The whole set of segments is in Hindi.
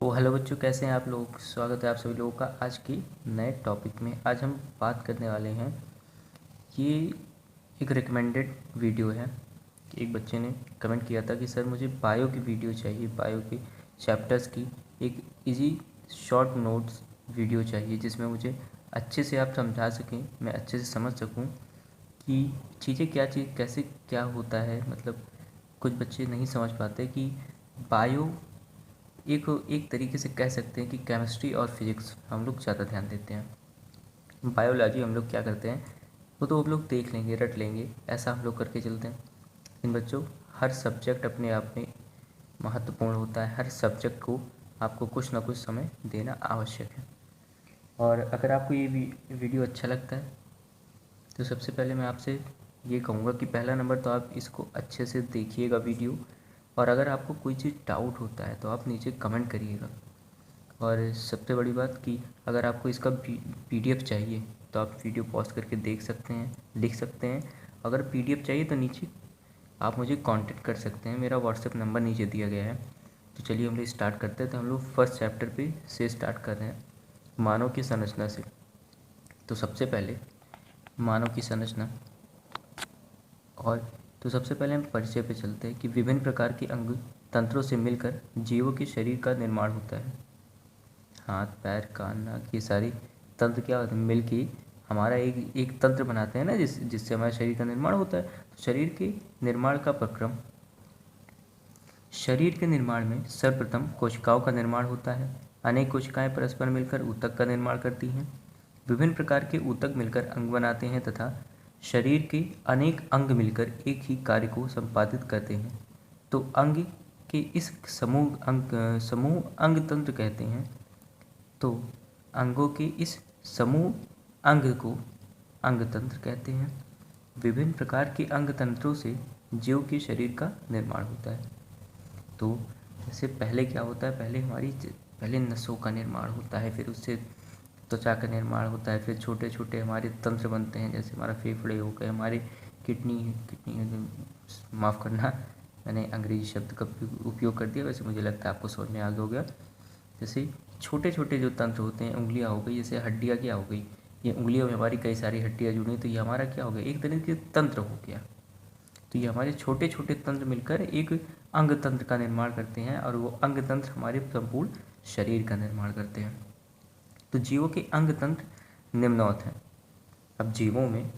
तो हेलो बच्चों, कैसे हैं आप लोग। स्वागत है आप सभी लोगों का आज की नए टॉपिक में। आज हम बात करने वाले हैं, ये एक रिकमेंडेड वीडियो है कि एक बच्चे ने कमेंट किया था कि सर मुझे बायो की वीडियो चाहिए, बायो के चैप्टर्स की एक इजी शॉर्ट नोट्स वीडियो चाहिए जिसमें मुझे अच्छे से आप समझा सकें, मैं अच्छे से समझ सकूं कि चीज़ें क्या चीज़ कैसे क्या होता है। मतलब कुछ बच्चे नहीं समझ पाते कि बायो एक एक तरीके से कह सकते हैं कि केमिस्ट्री और फिजिक्स हम लोग ज़्यादा ध्यान देते हैं। बायोलॉजी हम लोग क्या करते हैं, वो तो हम लोग देख लेंगे, रट लेंगे, ऐसा हम लोग करके चलते हैं। इन बच्चों, हर सब्जेक्ट अपने आप में महत्वपूर्ण होता है। हर सब्जेक्ट को आपको कुछ ना कुछ समय देना आवश्यक है। और अगर आपको ये वीडियो अच्छा लगता है तो सबसे पहले मैं आपसे ये कहूँगा कि पहला नंबर तो आप इसको अच्छे से देखिएगा वीडियो, और अगर आपको कोई चीज़ डाउट होता है तो आप नीचे कमेंट करिएगा। और सबसे बड़ी बात कि अगर आपको इसका पीडीएफ चाहिए तो आप वीडियो पॉज करके देख सकते हैं, लिख सकते हैं। अगर पीडीएफ चाहिए तो नीचे आप मुझे कांटेक्ट कर सकते हैं, मेरा व्हाट्सएप नंबर नीचे दिया गया है। तो चलिए हम लोग स्टार्ट करते हैं। तो हम लोग फर्स्ट चैप्टर पे से स्टार्ट कर रहे हैं, मानव की संरचना से। तो सबसे पहले मानव की संरचना, और तो सबसे पहले हम परिचय पे चलते हैं कि विभिन्न प्रकार के अंग तंत्रों से मिलकर जीवों के शरीर का निर्माण होता है। हाथ, पैर, कान, नाक, ये सारी तंत्र क्या होते हैं, मिल के हमारा एक एक तंत्र बनाते हैं ना, जिससे हमारे शरीर का निर्माण होता है। तो शरीर के निर्माण का प्रक्रम, शरीर के निर्माण में सर्वप्रथम कोशिकाओं का निर्माण होता है। अनेक कोशिकाएं परस्पर मिलकर ऊतक का निर्माण करती हैं। विभिन्न प्रकार के ऊतक मिलकर अंग बनाते हैं तथा शरीर के अनेक अंग मिलकर एक ही कार्य को संपादित करते हैं। तो अंग के इस समूह अंग तंत्र कहते हैं। तो अंगों के इस समूह अंग को अंग तंत्र कहते हैं। विभिन्न प्रकार के अंग तंत्रों से जीव के शरीर का निर्माण होता है। तो जैसे पहले क्या होता है, पहले नसों का निर्माण होता है, फिर उससे त्वचा का निर्माण होता है, फिर छोटे छोटे हमारे तंत्र बनते हैं, जैसे हमारा फेफड़े हो गए, हमारे किडनी माफ़ करना, मैंने अंग्रेजी शब्द का उपयोग कर दिया, वैसे मुझे लगता है आपको समझ में आ गया होगा। जैसे छोटे छोटे जो तंत्र होते हैं, उंगलियां हो गई, जैसे हड्डियां क्या हो गई, ये उंगलियों में हमारी कई सारी हड्डियां जुड़ी, तो ये हमारा क्या हो गया, एक तरीके से तंत्र हो गया। तो ये हमारे छोटे छोटे तंत्र मिलकर एक अंग तंत्र का निर्माण करते हैं, और वो अंग तंत्र हमारे संपूर्ण शरीर का निर्माण करते हैं। तो जीवों के अंग तंत्र निम्नवत हैं। अब जीवों में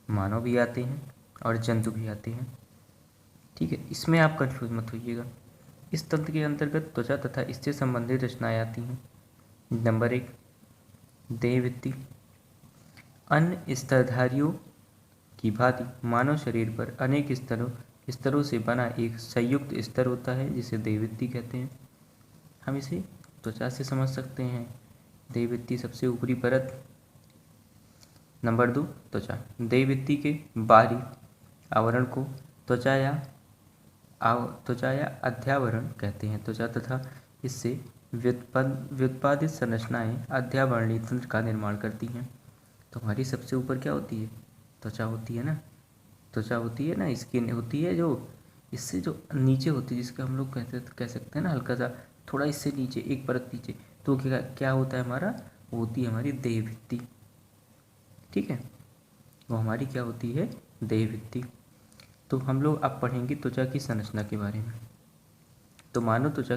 मानव भी आते हैं और जंतु भी आते हैं, ठीक है, इसमें आप कंफ्यूज मत होइएगा। इस तंत्र के अंतर्गत त्वचा तथा इससे संबंधित रचनाएं आती हैं। नंबर 1, देहभित्ति। अन्य स्तरधारियों की भांति मानव शरीर पर अनेक स्तरों से बना एक संयुक्त स्तर होता है जिसे देहभित्ति कहते हैं। हम इसे त्वचा से समझ सकते हैं। देहभित्ति सबसे ऊपरी परत। नंबर 2, त्वचा। देहभित्ति के बाहरी आवरण को त्वचा या अध्यावरण कहते हैं। त्वचा तथा इससे व्युत्पादित संरचनाएं अध्यावरणीय तंत्र का निर्माण करती हैं। तो हमारी सबसे ऊपर क्या होती है, त्वचा होती है ना। त्वचा होती है ना, स्किन होती है, जो इससे जो नीचे होती है, जिसका हम लोग कह सकते हैं ना, हल्का सा थोड़ा इससे नीचे, एक परत नीचे, तो क्या होता है हमारा, वो होती है हमारी देहभित्ति, ठीक है, वो हमारी क्या होती है, देहभित्ति। तो हम लोग अब पढ़ेंगे त्वचा की संरचना के बारे में। तो मानव त्वचा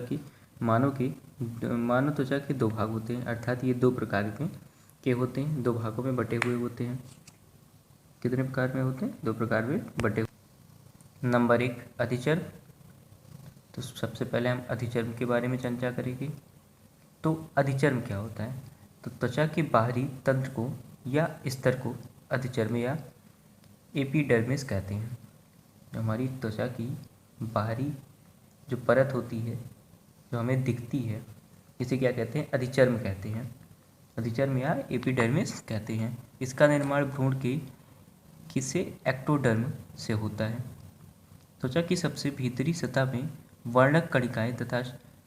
के दो भाग होते हैं, अर्थात ये दो प्रकार के होते हैं, दो भागों में बटे हुए होते हैं। कितने प्रकार में होते हैं, दो प्रकार में बटे हुए। नंबर 1, अधिचर्म। तो सबसे पहले हम अधिचर्म के बारे में चर्चा करेंगे। तो अधिचर्म क्या होता है, तो त्वचा के बाहरी तंत्र को या स्तर को अधिचर्म या एपिडर्मिस कहते हैं। जो हमारी त्वचा की बाहरी जो परत होती है, जो हमें दिखती है, इसे क्या कहते हैं, अधिचर्म कहते हैं। अधिचर्म या एपिडर्मिस कहते हैं। इसका निर्माण भ्रूण के किसे एक्टोडर्म से होता है। त्वचा की सबसे भीतरी सतह में वर्णक कणिकाएं तथा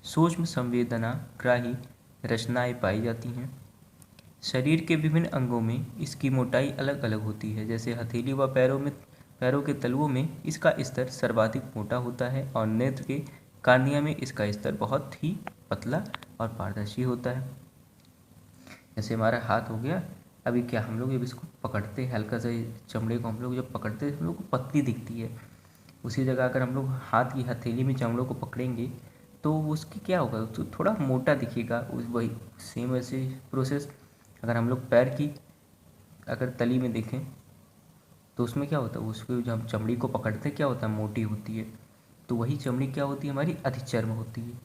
सूक्ष्म संवेदनाग्राही रचनाएं पाई जाती हैं। शरीर के विभिन्न अंगों में इसकी मोटाई अलग अलग होती है। जैसे हथेली व पैरों के तलुओं में इसका स्तर सर्वाधिक मोटा होता है और नेत्र के कार्निया में इसका स्तर बहुत ही पतला और पारदर्शी होता है। जैसे हमारा हाथ हो गया, अभी क्या हम लोग जब इसको पकड़ते हैं, हल्का सा चमड़े को हम लोग जब पकड़ते हैं हम लोग को पतली दिखती है। उसी जगह अगर हम लोग हाथ की हथेली में चमड़ों को पकड़ेंगे तो उसकी क्या होगा, तो थोड़ा मोटा दिखेगा। उस वही सेम वैसे प्रोसेस अगर हम लोग पैर की अगर तली में देखें तो उसमें क्या होता है, उसको जब हम चमड़ी को पकड़ते हैं क्या होता है, मोटी होती है। तो वही चमड़ी क्या होती है, हमारी अधिचर्म होती है।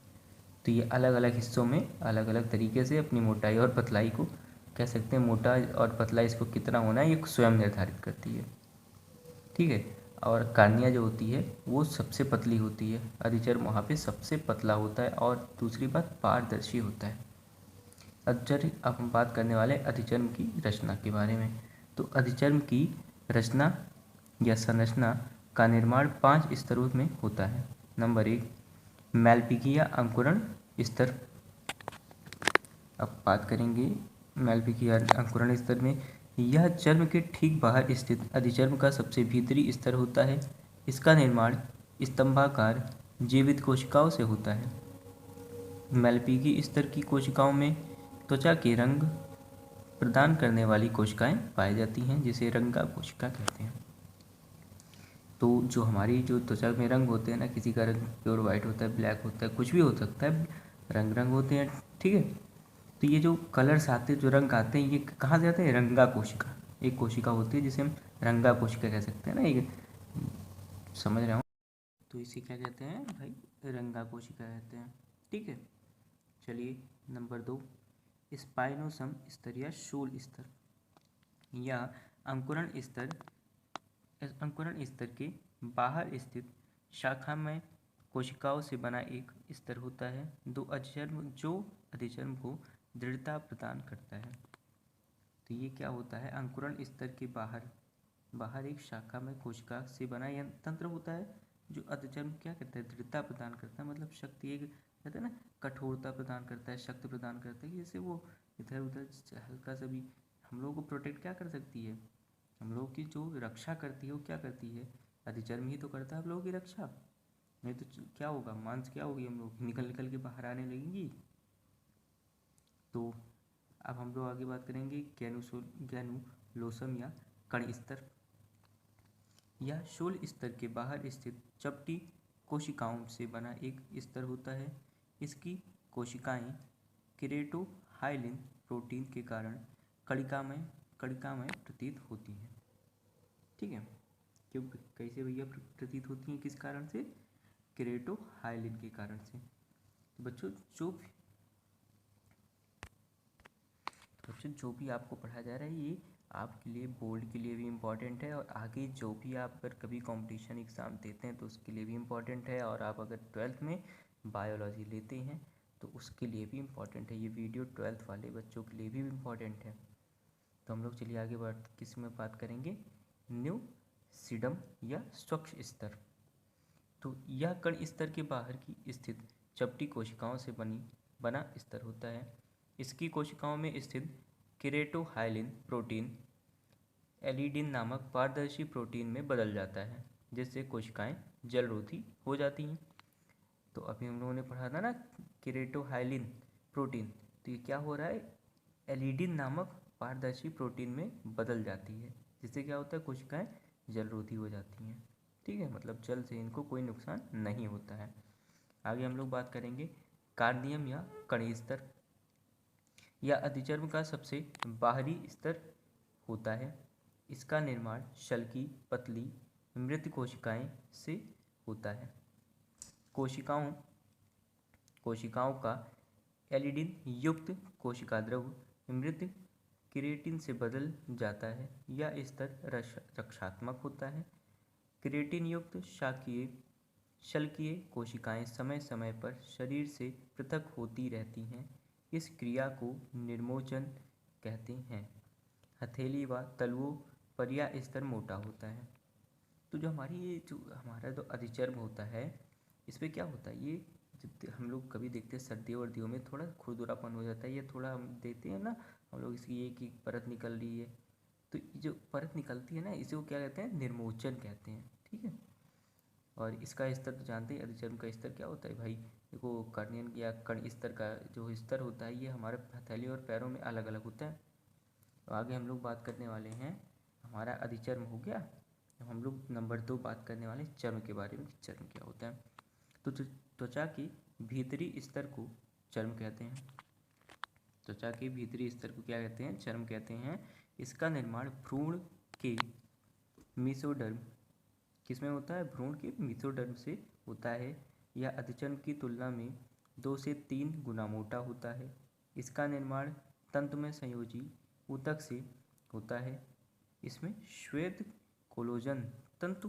तो ये अलग अलग हिस्सों में अलग अलग तरीके से अपनी मोटाई और पतलाई को कह सकते हैं, मोटा और पतला इसको कितना होना है ये स्वयं निर्धारित करती है। ठीक है। और कार्निया जो होती है वो सबसे पतली होती है, अधिचर्म वहाँ पे सबसे पतला होता है, और दूसरी बात पारदर्शी होता है। अधिचर्म, अब हम बात करने वाले हैं अधिचर्म की रचना के बारे में। तो अधिचर्म की रचना या संरचना का निर्माण 5 स्तरों में होता है। नंबर 1, मैल्पिगिया अंकुरण स्तर। अब बात करेंगे मैल्पिगिया अंकुरण स्तर में, यह चर्म के ठीक बाहर स्थित अधिचर्म का सबसे भीतरी स्तर होता है। इसका निर्माण स्तंभाकार जीवित कोशिकाओं से होता है। मैल्पिगी स्तर की कोशिकाओं में त्वचा के रंग प्रदान करने वाली कोशिकाएं पाई जाती हैं, जिसे रंगा कोशिका कहते हैं। तो जो हमारी जो त्वचा में रंग होते हैं ना, किसी का रंग प्योर वाइट होता है, ब्लैक होता है, कुछ भी हो सकता है, रंग रंग होते हैं। ठीक है। तो ये जो कलर्स आते हैं, जो रंग आते हैं, ये कहाँ से आते हैं, रंगा कोशिका। एक कोशिका होती है जिसे हम रंगा कोशिका कह सकते हैं ना, एक समझ रहे हो। तो इसे क्या कहते हैं भाई, रंगा कोशिका कहते हैं। ठीक है। चलिए नंबर 2, स्पाइनोसम स्तर या शूल स्तर। या अंकुरण स्तर के बाहर स्थित शाखामय कोशिकाओं से बना एक स्तर होता है जो अधिचर्म को दृढ़ता प्रदान करता है। तो ये क्या होता है, अंकुरण स्तर के बाहर एक शाखामय कोशिका से बना यह तंत्र होता है जो अधिचर्म क्या करता है, दृढ़ता प्रदान करता है, मतलब शक्ति, एक कहते हैं ना कठोरता प्रदान करता है, शक्ति प्रदान करता है, जैसे वो इधर उधर हल्का सा भी हम लोगों को प्रोटेक्ट क्या कर सकती है, हम लोगों की जो रक्षा करती है वो क्या करती है, अधिचर्म ही तो करता है हम लोगों की रक्षा। नहीं तो क्या होगा, मांस क्या होगी, हम लोग निकल निकल के बाहर आने लगेंगी। तो अब हम लोग आगे बात करेंगे ग्रैनुलोसम या कण स्तर। यह शूल स्तर के बाहर स्थित चपटी कोशिकाओं से बना एक स्तर होता है। इसकी कोशिकाएं केरेटोहाइलिन प्रोटीन के कारण कणिकामय प्रतीत होती हैं। ठीक है। क्यों, कैसे भैया प्रतीत होती हैं, किस कारण से, केरेटोहाइलिन के कारण से। तो बच्चों जो भी आपको पढ़ाया जा रहा है ये आपके लिए बोर्ड के लिए भी इम्पॉर्टेंट है, और आगे जो भी आप अगर कभी कंपटीशन एग्ज़ाम देते हैं तो उसके लिए भी इम्पॉर्टेंट है, और आप अगर 12th में बायोलॉजी लेते हैं तो उसके लिए भी इम्पॉर्टेंट है। ये वीडियो 12th वाले बच्चों के लिए भी इम्पॉर्टेंट है। तो हम लोग चलिए आगे किस में बात करेंगे, न्यूसिडम या स्वच्छ स्तर। तो यह कण स्तर के बाहर की स्थित चपटी कोशिकाओं से बना स्तर होता है। इसकी कोशिकाओं में स्थित केरेटोहाइलिन प्रोटीन एलिडिन नामक पारदर्शी प्रोटीन में बदल जाता है, जिससे कोशिकाएं जलरोधी हो जाती हैं। तो अभी हम लोगों ने पढ़ा था ना केरेटोहाइलिन प्रोटीन, तो ये क्या हो रहा है, एलिडिन नामक पारदर्शी प्रोटीन में बदल जाती है, जिससे क्या होता है, कोशिकाएं जलरोधी हो जाती हैं। ठीक है, मतलब जल से इनको कोई नुकसान नहीं होता है। आगे हम लोग बात करेंगे कार्नियम या कण स्तर। यह अधिचर्म का सबसे बाहरी स्तर होता है। इसका निर्माण शल्की पतली मृत कोशिकाएं से होता है। कोशिकाओं का एलिडिन युक्त कोशिका द्रव मृत केरेटिन से बदल जाता है। यह स्तर रक्षात्मक होता है। केरेटिन युक्त शल्कीय कोशिकाएं समय समय पर शरीर से पृथक होती रहती हैं। इस क्रिया को निर्मोचन कहते हैं। हथेली व तलुओं पर यह स्तर मोटा होता है। तो जो हमारा जो अधिचर्म होता है, इस पर क्या होता है, ये हम लोग कभी देखते हैं सर्दियों वर्दियों में थोड़ा खुरदुरापन हो जाता है, ये थोड़ा हम देखते हैं ना, हम लोग इसकी एक ही परत निकल रही है, तो ये जो परत निकलती है ना, इसे वो क्या कहते हैं, निर्मोचन कहते हैं। ठीक है। और इसका स्तर तो जानते हैं, अधिचर्म का स्तर क्या होता है भाई, देखो कर्नियन या कण स्तर का जो स्तर होता है ये हमारे हथेली और पैरों में अलग अलग होता है। तो आगे हम लोग बात करने वाले हैं, हमारा अधिचर्म हो गया। अब हम लोग नंबर 2 बात करने वाले हैं चर्म के बारे में कि चर्म क्या होता है। तो त्वचा के भीतरी स्तर को चर्म कहते हैं। त्वचा के भीतरी स्तर को क्या कहते हैं? चर्म कहते हैं। इसका निर्माण भ्रूण के मेसोडर्म, किसमें होता है? भ्रूण के मेसोडर्म से होता है। यह अधिचर्म की तुलना में 2 से 3 गुना मोटा होता है। इसका निर्माण तंतु में संयोजी ऊतक से होता है। इसमें श्वेत कोलोजन तंतु,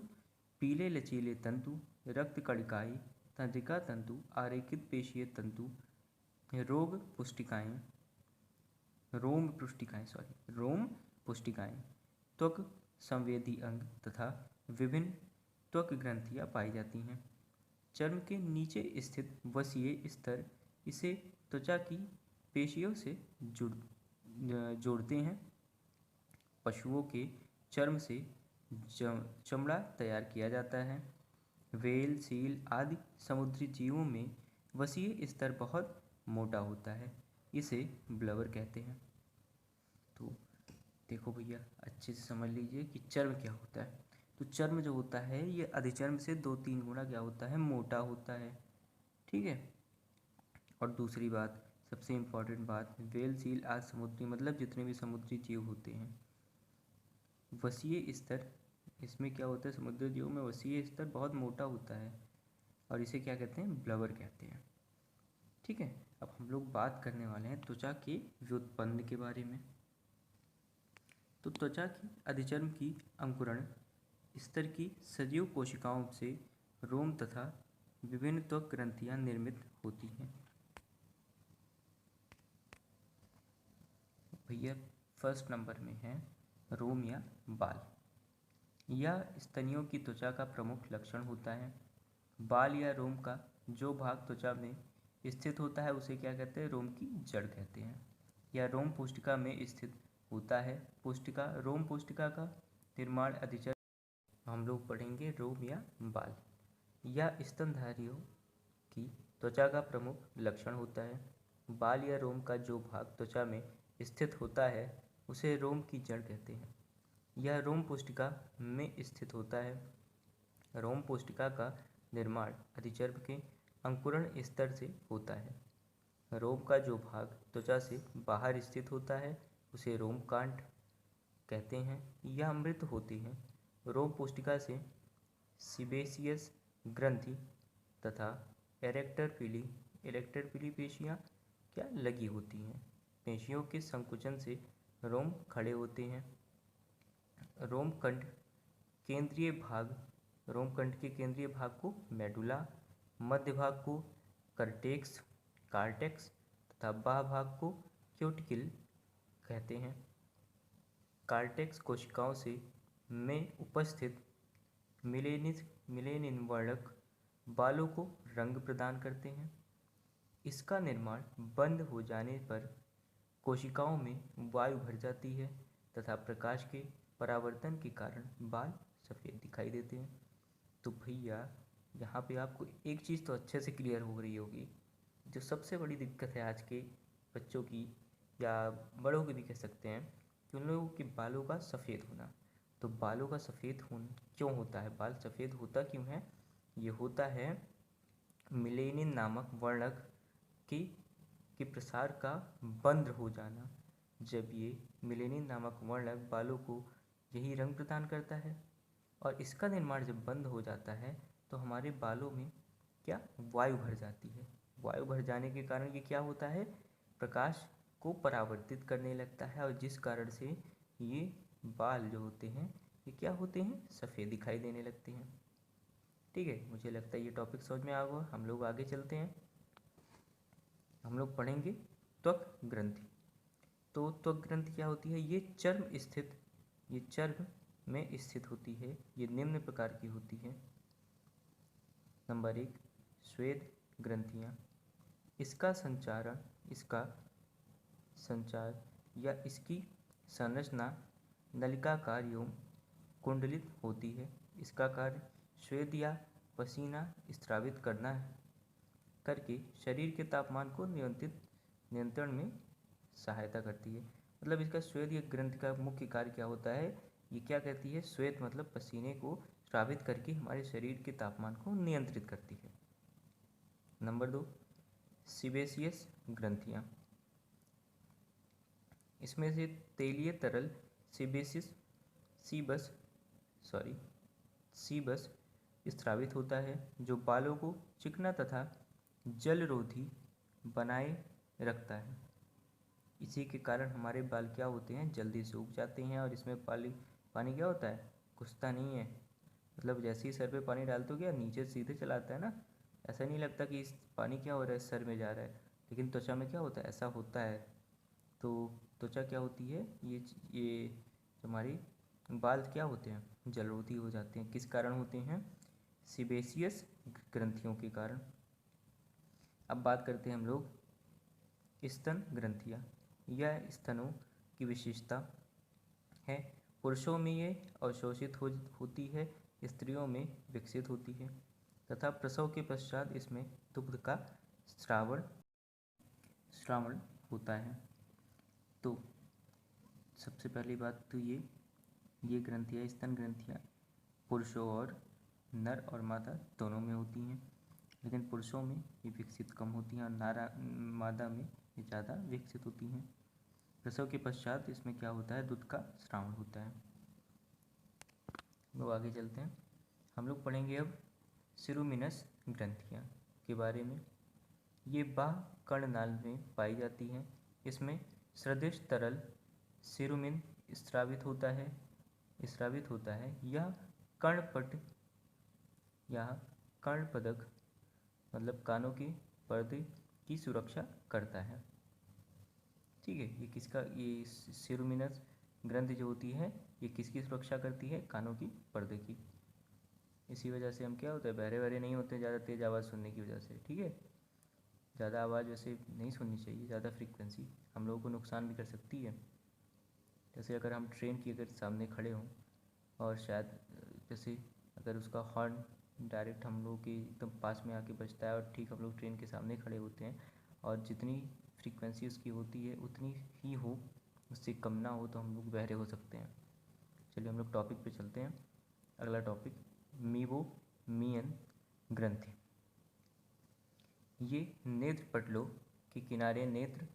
पीले लचीले तंतु, रक्त कणिकाएं, तंत्रिका तंतु, आरेखित पेशीय तंतु, रोम पुष्टिकाएं, त्वक संवेदी अंग तथा विभिन्न त्वक ग्रंथियां पाई जाती हैं। चर्म के नीचे स्थित वसीय स्तर इसे त्वचा की पेशियों से जोड़ते हैं। पशुओं के चर्म से चमड़ा तैयार किया जाता है। व्हेल, सील आदि समुद्री जीवों में वसीय स्तर बहुत मोटा होता है, इसे ब्लवर कहते हैं। तो देखो भैया अच्छे से समझ लीजिए कि चर्म क्या होता है। तो चर्म जो होता है ये अधिचर्म से 2-3 गुना क्या होता है? मोटा होता है। ठीक है। और दूसरी बात, सबसे इम्पोर्टेंट बात, व्हेल, सील आदि समुद्री मतलब जितने भी समुद्री जीव होते हैं, वसीय स्तर इसमें क्या होता है? समुद्री जीवों में वसीय स्तर बहुत मोटा होता है और इसे क्या कहते हैं? ब्लवर कहते हैं। ठीक है। अब हम लोग बात करने वाले हैं त्वचा के व्युत्पन्न के बारे में। तो त्वचा की अधिचर्म की अंकुरण स्तर की सजीव कोशिकाओं से रोम तथा विभिन्न त्वक ग्रंथियां निर्मित होती हैं। भैया फर्स्ट नंबर में है रोम या बाल। यह स्तनियों की त्वचा का प्रमुख लक्षण होता है। बाल या रोम का जो भाग त्वचा में स्थित होता है उसे क्या कहते हैं? रोम की जड़ कहते हैं। यह रोम पुष्टिका में स्थित होता है। रोम पुष्टिका का निर्माण अधिचर्म। हम लोग पढ़ेंगे रोम या बाल। यह स्तनधारियों की त्वचा का प्रमुख लक्षण होता है। बाल या रोम का जो भाग त्वचा में स्थित होता है उसे रोम की जड़ कहते हैं। यह रोम पुष्टिका में स्थित होता है। रोम पुष्टिका का निर्माण अधिचर्म के अंकुरण स्तर से होता है। रोम का जो भाग त्वचा से बाहर स्थित होता है उसे रोम कांट कहते हैं। यह मृत होती है। रोम पुष्टिका से सीबेसियस ग्रंथि तथा एरेक्टर पीली पेशियाँ क्या लगी होती हैं। पेशियों के संकुचन से रोम खड़े होते हैं। रोमकंठ के केंद्रीय भाग को मेडुला, मध्य भाग को कार्टेक्स तथा बाह्य भाग को क्यूटिकल कहते हैं। कार्टेक्स कोशिकाओं से में उपस्थित मिलेनिन वर्णक बालों को रंग प्रदान करते हैं। इसका निर्माण बंद हो जाने पर कोशिकाओं में वायु भर जाती है तथा प्रकाश के परावर्तन के कारण बाल सफ़ेद दिखाई देते हैं। तो भैया यहाँ पे आपको एक चीज़ तो अच्छे से क्लियर हो रही होगी, जो सबसे बड़ी दिक्कत है आज के बच्चों की या बड़ों की भी कह सकते हैं कि उन लोगों के बालों का सफ़ेद होना। तो बालों का सफ़ेद होना क्यों होता है? बाल सफ़ेद होता क्यों है? ये होता है मिलेनिन नामक वर्णक के प्रसार का बंद हो जाना। जब ये मिलेनिन नामक वर्णक बालों को यही रंग प्रदान करता है और इसका निर्माण जब बंद हो जाता है तो हमारे बालों में क्या वायु भर जाती है। वायु भर जाने के कारण ये क्या होता है? प्रकाश को परावर्तित करने लगता है और जिस कारण से ये बाल जो होते हैं ये क्या होते हैं? सफ़ेद दिखाई देने लगते हैं। ठीक है, मुझे लगता है ये टॉपिक समझ में आ गया। हम लोग आगे चलते हैं। हम लोग पढ़ेंगे त्वक ग्रंथि। तो त्वक ग्रंथि क्या होती है? ये चर्म में स्थित होती है। ये निम्न प्रकार की होती है। नंबर 1, श्वेत ग्रंथियाँ। इसका संचार या इसकी संरचना नलिकाकार एवं कुंडलित होती है। इसका कार्य श्वेत या पसीना स्रावित करना है। करके शरीर के तापमान को नियंत्रण में सहायता करती है। मतलब इसका श्वेत ग्रंथि का मुख्य कार्य क्या होता है, ये क्या कहती है, श्वेत मतलब पसीने को स्रावित करके हमारे शरीर के तापमान को नियंत्रित करती है। नंबर 2, सीबेसियस ग्रंथियाँ। इसमें से तेलीय तरल सीबस स्रावित होता है, जो बालों को चिकना तथा जलरोधी बनाए रखता है। इसी के कारण हमारे बाल क्या होते हैं, जल्दी सूख जाते हैं, और इसमें पानी क्या होता है, घुसता नहीं है। मतलब जैसे ही सर पे पानी डालते हो क्या नीचे सीधे चला आता है ना, ऐसा नहीं लगता कि इस पानी क्या हो रहा है, सर में जा रहा है। लेकिन त्वचा में क्या होता है, ऐसा होता है। तो त्वचा क्या होती है, ये हमारी बाल क्या होते हैं, जलरोधी हो जाते हैं। किस कारण होते हैं, सीबेसियस ग्रंथियों के कारण। अब बात करते हैं हम लोग स्तन ग्रंथियाँ। यह स्तनों की विशेषता है। पुरुषों में ये अवशोषित होती है, स्त्रियों में विकसित होती है तथा प्रसव के पश्चात इसमें दुग्ध का श्रावण होता है। तो सबसे पहली बात तो ये ग्रंथियाँ, स्तन ग्रंथियाँ पुरुषों और नर और मादा दोनों में होती हैं, लेकिन पुरुषों में ये विकसित कम होती हैं और मादा में ये ज़्यादा विकसित होती हैं। प्रसव के पश्चात इसमें क्या होता है, दूध का स्रावण होता है। लोग आगे चलते हैं, हम लोग पढ़ेंगे अब सिरुमिनस ग्रंथियाँ के बारे में। ये बाह्य कर्णनाल में पाई जाती हैं। इसमें सदृश तरल सिरुमिन स्रावित होता है। यह कर्णपदक मतलब कानों के पर्दे की सुरक्षा करता है। ठीक है, ये सिरुमिनस ग्रंथि जो होती है ये किसकी सुरक्षा करती है, कानों की पर्दे की। इसी वजह से हम क्या होता है, बहरे नहीं होते ज़्यादा तेज़ आवाज़ सुनने की वजह से। ठीक है, ज़्यादा आवाज़ वैसे नहीं सुननी चाहिए, ज़्यादा फ्रीक्वेंसी हम लोगों को नुकसान भी कर सकती है। जैसे अगर हम ट्रेन की अगर सामने खड़े हों और शायद जैसे अगर उसका हॉर्न डायरेक्ट हम लोग के एकदम पास में आके बजता है और ठीक हम लोग ट्रेन के सामने खड़े होते हैं और जितनी फ्रीक्वेंसी उसकी होती है उतनी ही हो, उससे कम ना हो, तो हम लोग बहरे हो सकते हैं। चलिए हम लोग टॉपिक पे चलते हैं। अगला टॉपिक मीबोमियन ग्रंथि। ये नेत्र पटलों के किनारे नेत्र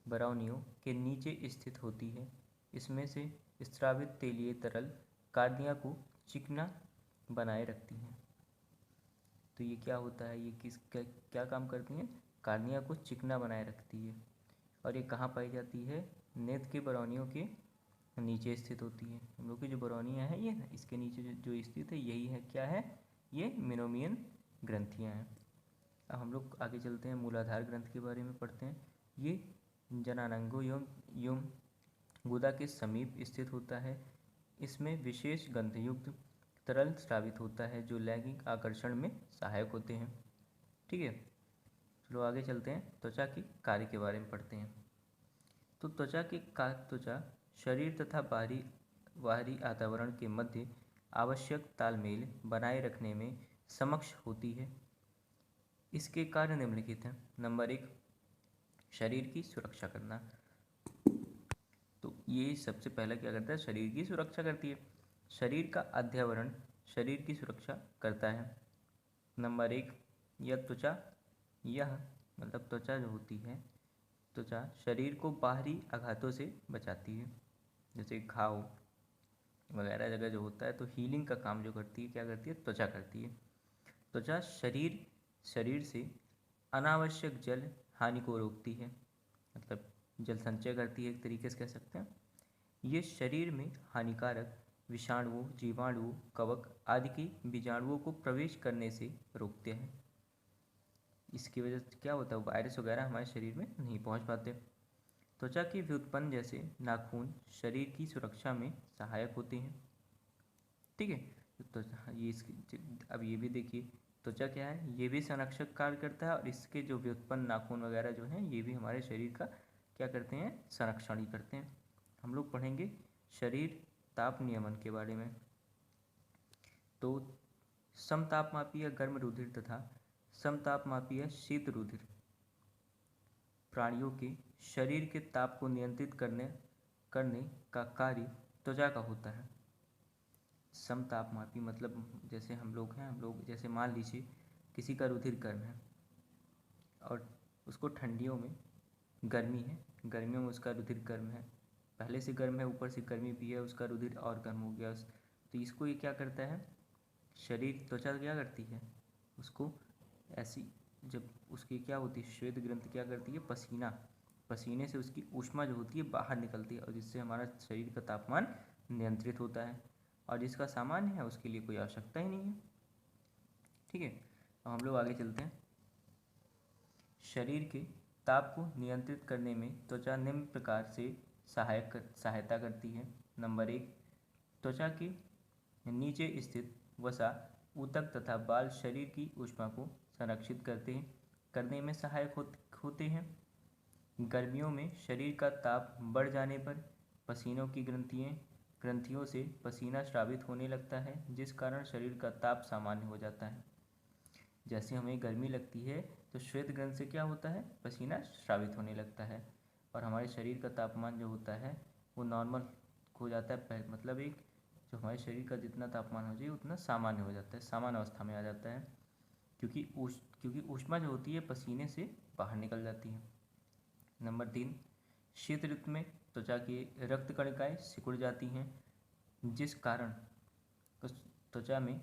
बरौनियों के नीचे स्थित होती है। इसमें से स्रावित तेलीय तरल कार्निया को चिकना बनाए रखती हैं। तो ये क्या होता है, ये क्या काम करती हैं, कार्निया को चिकना बनाए रखती है। और ये कहाँ पाई जाती है, नेत्र के बरौनियों के नीचे स्थित होती है। हम लोग की जो बरौनियाँ हैं ये ना, इसके नीचे जो स्थित है यही है, क्या है, ये मेनोमियन ग्रंथियाँ हैं। अब हम लोग आगे चलते हैं, मूलाधार ग्रंथ के बारे में पढ़ते हैं। ये जनानांगों एवं गुदा के समीप स्थित होता है। इसमें विशेष गंधयुक्त तरल स्रावित होता है जो लैंगिक आकर्षण में सहायक होते हैं। ठीक है, चलो आगे चलते हैं, त्वचा के कार्य के बारे में पढ़ते हैं। तो त्वचा शरीर तथा बाहरी वातावरण के मध्य आवश्यक तालमेल बनाए रखने में समक्ष होती है। इसके कार्य निम्नलिखित हैं। नंबर 1, शरीर की सुरक्षा करना। तो ये सबसे पहला क्या करता है, शरीर की सुरक्षा करती है। शरीर का अध्यावरण शरीर की सुरक्षा करता है। नंबर 1, यह मतलब त्वचा जो होती है, त्वचा शरीर को बाहरी आघातों से बचाती है, जैसे घाव वगैरह जगह जो होता है, तो हीलिंग का काम जो करती है, क्या करती है, त्वचा करती है। त्वचा शरीर से अनावश्यक जल हानि को रोकती है, मतलब जल संचय करती है, एक तरीके से कह सकते हैं। ये शरीर में हानिकारक विषाणुओं, जीवाणुओं, कवक आदि के बीजाणुओं को प्रवेश करने से रोकते हैं। इसकी वजह से क्या होता है, वायरस वगैरह हमारे शरीर में नहीं पहुंच पाते। त्वचा के व्युत्पन्न जैसे नाखून शरीर की सुरक्षा में सहायक होते हैं। ठीक है, तो अब ये भी देखिए, त्वचा क्या है, ये भी संरक्षक कार्य करता है और इसके जो व्युत्पन्न नाखून वगैरह जो हैं ये भी हमारे शरीर का क्या करते हैं, संरक्षण ही करते हैं। हम लोग पढ़ेंगे शरीर ताप नियमन के बारे में। तो समतापमापी या गर्म रुधिर तथा समतापमापी या शीत रुधिर प्राणियों के शरीर के ताप को नियंत्रित करने का कार्य त्वचा का होता है। समतापमापी मतलब जैसे हम लोग जैसे मान लीजिए किसी का रुधिर गर्म है और उसको ठंडियों में गर्मी है, गर्मियों में उसका रुधिर गर्म है, पहले से गर्म है, ऊपर से गर्मी भी है, उसका रुधिर और गर्म हो गया। तो इसको ये क्या करता है, त्वचा क्या करती है, उसको ऐसी जब उसकी क्या होती है, श्वेत ग्रंथि क्या करती है, पसीने से उसकी ऊष्मा जो होती है बाहर निकलती है और जिससे हमारा शरीर का तापमान नियंत्रित होता है। और जिसका सामान्य है उसके लिए कोई आवश्यकता ही नहीं है। ठीक है, अब हम लोग आगे चलते हैं। शरीर के ताप को नियंत्रित करने में त्वचा निम्न प्रकार से सहायता करती है। नंबर 1, त्वचा के नीचे स्थित वसा, ऊतक तथा बाल शरीर की ऊष्मा को संरक्षित करने में सहायक होते हैं। गर्मियों में शरीर का ताप बढ़ जाने पर पसीनों की ग्रंथियों से पसीना स्रावित होने लगता है, जिस कारण शरीर का ताप सामान्य हो जाता है। जैसे हमें गर्मी लगती है तो श्वेत ग्रंथि से क्या होता है, पसीना स्रावित होने लगता है और हमारे शरीर का तापमान जो होता है वो नॉर्मल हो जाता है। मतलब एक जो हमारे शरीर का जितना तापमान हो जाए उतना सामान्य हो जाता है, सामान्य अवस्था में आ जाता है, क्योंकि ऊष्मा जो होती है पसीने से बाहर निकल जाती है। नंबर 3, शीत ऋतु में त्वचा की रक्त कणिकाएं सिकुड़ जाती हैं, जिस कारण त्वचा में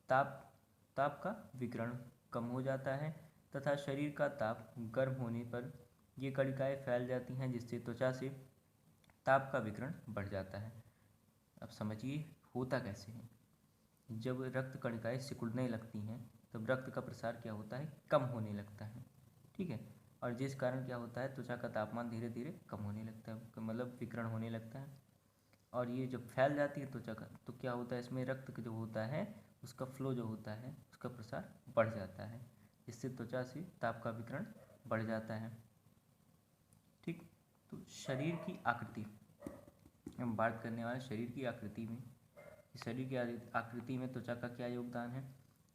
ताप का विकिरण कम हो जाता है तथा शरीर का ताप गर्म होने पर ये कणिकाएं फैल जाती हैं, जिससे त्वचा से ताप का विकिरण बढ़ जाता है। अब समझिए होता कैसे है। जब रक्त कणिकाएं सिकुड़ने लगती हैं तब रक्त का प्रसार क्या होता है, कम होने लगता है। ठीक है, और जिस कारण क्या होता है, त्वचा का तापमान धीरे धीरे कम होने लगता है, मतलब विकिरण होने लगता है। और ये जब फैल जाती है त्वचा का, तो क्या होता है, इसमें रक्त जो होता है उसका फ्लो जो होता है उसका प्रसार बढ़ जाता है, इससे त्वचा से ताप का विकिरण बढ़ जाता है। ठीक, तो शरीर की आकृति, हम बात करने वाले शरीर की आकृति में। शरीर की आकृति में त्वचा का क्या योगदान है।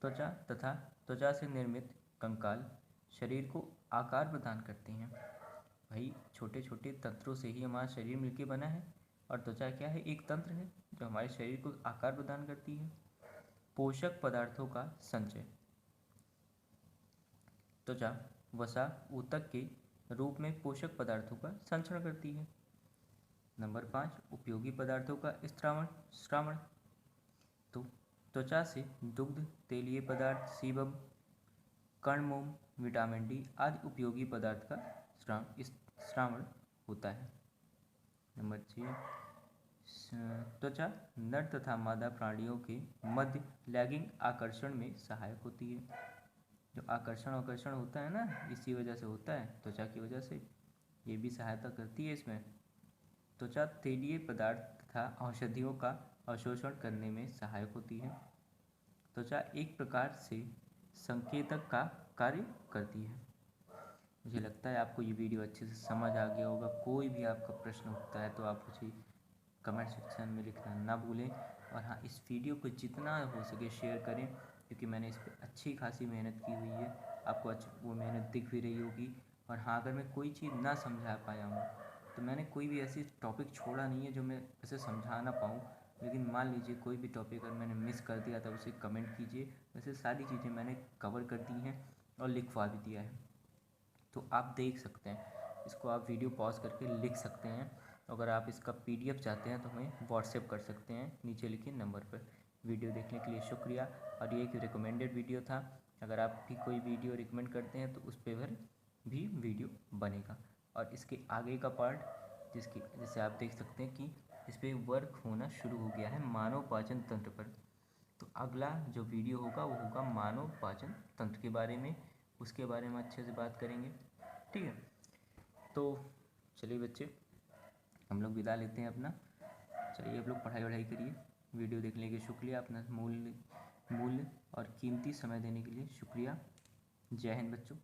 त्वचा तथा त्वचा से निर्मित कंकाल शरीर को आकार प्रदान करते हैं। भाई छोटे छोटे तंत्रों से ही हमारा शरीर मिलकर बना है और त्वचा क्या है, एक तंत्र है जो हमारे शरीर को आकार प्रदान करती है। पोषक पदार्थों का संचय, त्वचा वसा ऊतक के रूप में पोषक पदार्थों का संचरण करती है। नंबर 5, उपयोगी पदार्थों का श्रावण, तो त्वचा से दुग्ध, तेलीय पदार्थ, सीबम, कर्णमोम, विटामिन डी आदि उपयोगी पदार्थ का श्रावण होता है। नंबर 6, त्वचा नर तथा मादा प्राणियों के मध्य लैंगिक आकर्षण में सहायक होती है। जो आकर्षण होता है ना, इसी वजह से होता है, त्वचा की वजह से ये भी सहायता करती है इसमें। त्वचा तेलीय पदार्थ तथा औषधियों का अवशोषण करने में सहायक होती है। त्वचा एक प्रकार से संकेतक का कार्य करती है। मुझे लगता है आपको ये वीडियो अच्छे से समझ आ गया होगा। कोई भी आपका प्रश्न उठता है तो आप मुझे कमेंट सेक्शन में लिखना ना भूलें। और हाँ, इस वीडियो को जितना हो सके शेयर करें, क्योंकि मैंने इस पर अच्छी खासी मेहनत की हुई है, आपको वो मेहनत दिख भी रही होगी। और हाँ, अगर मैं कोई चीज़ ना समझा पाया हूँ तो मैंने कोई भी ऐसी टॉपिक छोड़ा नहीं है जो मैं ऐसे समझा ना पाऊँ। लेकिन मान लीजिए कोई भी टॉपिक अगर मैंने मिस कर दिया तो उसे कमेंट कीजिए। वैसे सारी चीज़ें मैंने कवर कर दी हैं और लिखवा भी दिया है, तो आप देख सकते हैं। इसको आप वीडियो पॉज करके लिख सकते हैं। अगर आप इसका PDF चाहते हैं तो हमें व्हाट्सएप कर सकते हैं नीचे लिखे नंबर पर। वीडियो देखने के लिए शुक्रिया। और ये एक रिकमेंडेड वीडियो था, अगर आप भी कोई वीडियो रिकमेंड करते हैं तो उस पर भी वीडियो बनेगा। और इसके आगे का पार्ट जैसे आप देख सकते हैं कि इस पर वर्क होना शुरू हो गया है मानव पाचन तंत्र पर। तो अगला जो वीडियो होगा वो होगा मानव पाचन तंत्र के बारे में, उसके बारे में अच्छे से बात करेंगे। ठीक है, तो चलिए बच्चे, हम लोग विदा लेते हैं अपना। चलिए आप लोग पढ़ाई करिए। वीडियो देखने के लिए शुक्रिया, अपना मूल्य और कीमती समय देने के लिए शुक्रिया। जय हिंद बच्चों।